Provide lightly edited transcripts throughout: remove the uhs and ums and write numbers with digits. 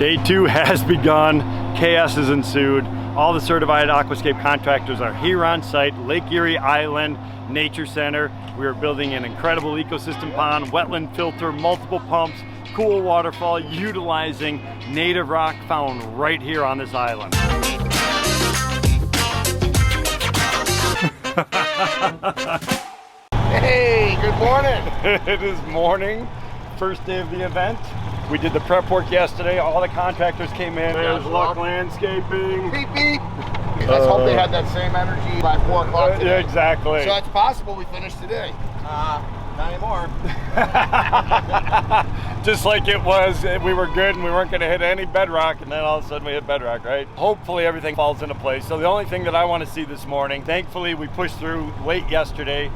Day 2 has begun. Chaos has ensued. All the certified aquascape contractors are here on site, Lake Erie Island Nature Center. We are building an incredible ecosystem pond, wetland filter, multiple pumps, cool waterfall, utilizing native rock found right here on this island. Hey, good morning. It is morning, first day of the event. We did the prep work yesterday. All the contractors came in. There's Luck Landscaping. Beep, beep. Let's hope they had that same energy by 4 o'clock today. Yeah, exactly. So it's possible we finished today. Not anymore. Just like it was, we were good and we weren't going to hit any bedrock, and then all of a sudden we hit bedrock, right? Hopefully everything falls into place. So the only thing that I want to see this morning, thankfully we pushed through late yesterday.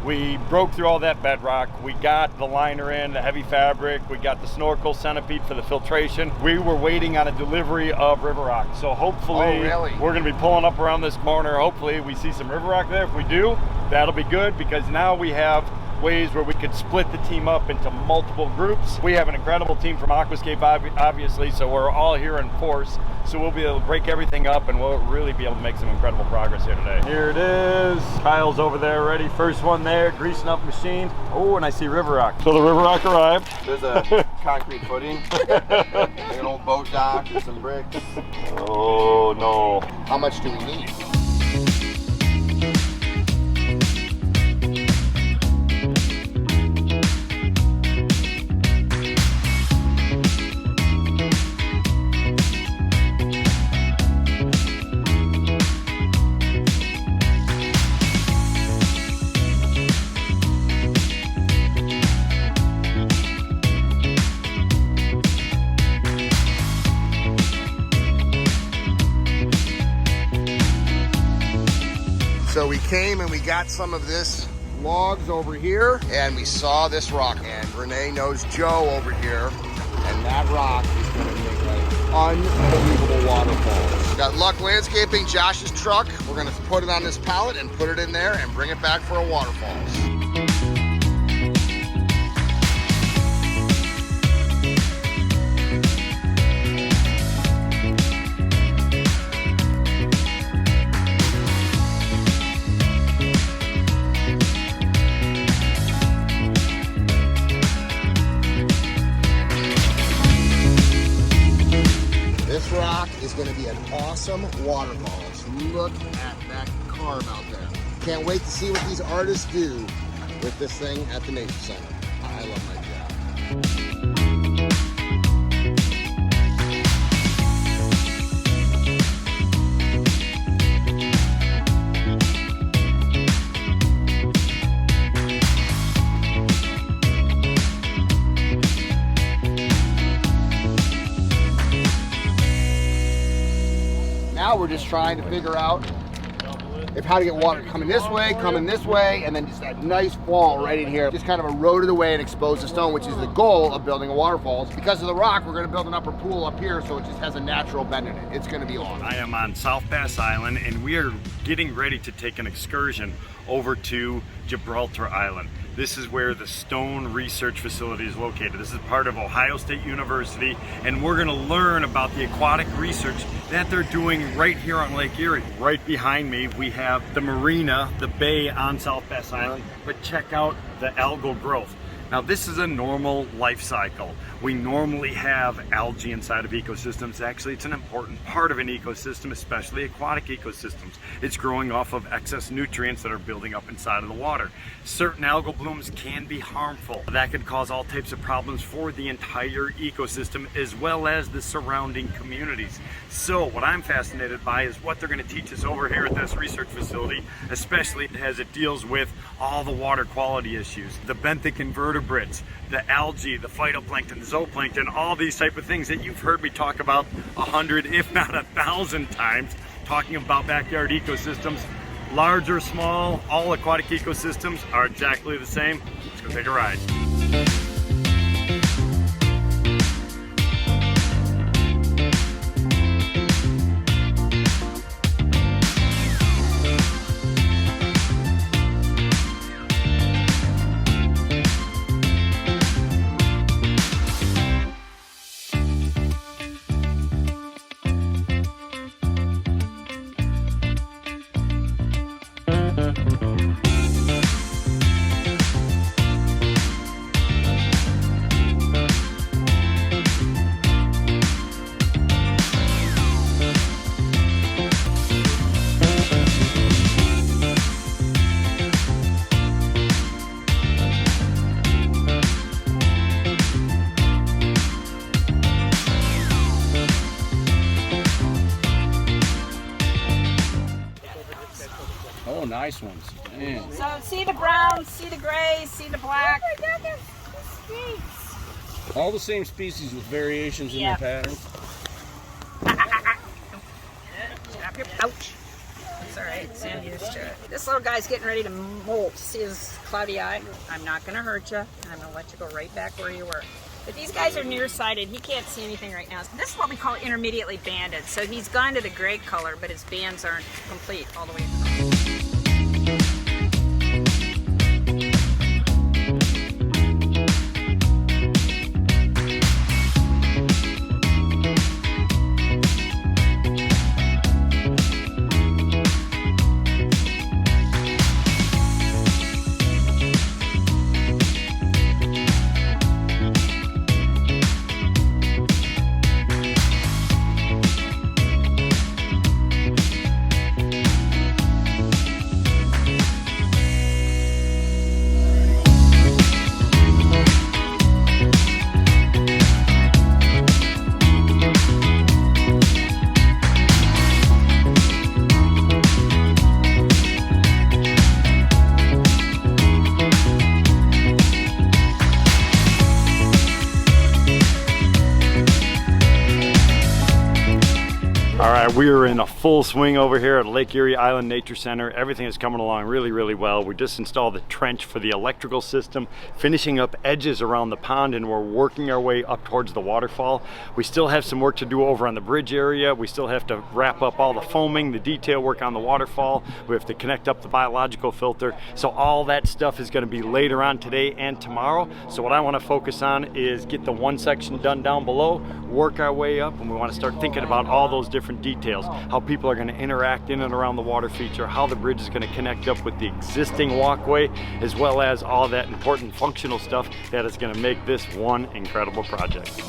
We broke through all that bedrock. We got the liner in, the heavy fabric. We got the snorkel centipede for the filtration. We were waiting on a delivery of river rock. So hopefully we're gonna be pulling up around this corner. Hopefully we see some river rock there. If we do, that'll be good, because now we have ways where we could split the team up into multiple groups. We have an incredible team from Aquascape, obviously, so we're all here in force. So we'll be able to break everything up and we'll really be able to make some incredible progress here today. Here it is. Kyle's over there ready. First one there, greasing up machine. Oh, and I see river rock. So the river rock arrived. There's a concrete footing, an old boat dock, and some bricks. Oh no. How much do we need? So we came and we got some of this logs over here, and we saw this rock. And Renee knows Joe over here, and that rock is going to make like unbelievable waterfalls. We got Luck Landscaping, Josh's truck. We're going to put it on this pallet and put it in there and bring it back for a waterfalls. This rock is going to be an awesome waterfall. So look at that carve out there. Can't wait to see what these artists do with this thing at the Nature Center. I love my job. Now we're just trying to figure out how to get water coming this way, and then just that nice fall right in here. Just kind of eroded away and exposed the stone, which is the goal of building a waterfalls. Because of the rock, we're going to build an upper pool up here, so it just has a natural bend in it. It's going to be awesome. I am on South Pass Island, and we are getting ready to take an excursion over to Gibraltar Island. This is where the Stone Research Facility is located. This is part of Ohio State University, and we're gonna learn about the aquatic research that they're doing right here on Lake Erie. Right behind me, we have the marina, the bay on South Pass Island, but check out the algal growth. Now this is a normal life cycle. We normally have algae inside of ecosystems. Actually, it's an important part of an ecosystem, especially aquatic ecosystems. It's growing off of excess nutrients that are building up inside of the water. Certain algal blooms can be harmful. That could cause all types of problems for the entire ecosystem as well as the surrounding communities. So what I'm fascinated by is what they're going to teach us over here at this research facility, especially as it deals with all the water quality issues, the benthic invertebrates, the algae, the phytoplankton, zooplankton, all these type of things that you've heard me talk about 100, if not 1,000 times, talking about backyard ecosystems. Large or small, all aquatic ecosystems are exactly the same. Let's go take a ride. nice ones. Man. So see the brown, see the gray, see the black. Oh my God, there's snakes. All the same species with variations in Yeah. their patterns. Ouch. It's all right. Sam used to it. This little guy's getting ready to molt. See his cloudy eye? I'm not going to hurt you. I'm going to let you go right back where you were. But these guys are nearsighted. He can't see anything right now. This is what we call intermediately banded. So he's gone to the gray color, but his bands aren't complete all the way across. All right, we are in a full swing over here at Lake Erie Island Nature Center. Everything is coming along really, really well. We just installed the trench for the electrical system, finishing up edges around the pond, and we're working our way up towards the waterfall. We still have some work to do over on the bridge area. We still have to wrap up all the foaming, the detail work on the waterfall. We have to connect up the biological filter. So all that stuff is going to be later on today and tomorrow. So what I want to focus on is get the one section done down below, work our way up, and we want to start thinking about all those different details, how people are going to interact in and around the water feature, how the bridge is going to connect up with the existing walkway, as well as all that important functional stuff that is going to make this one incredible project.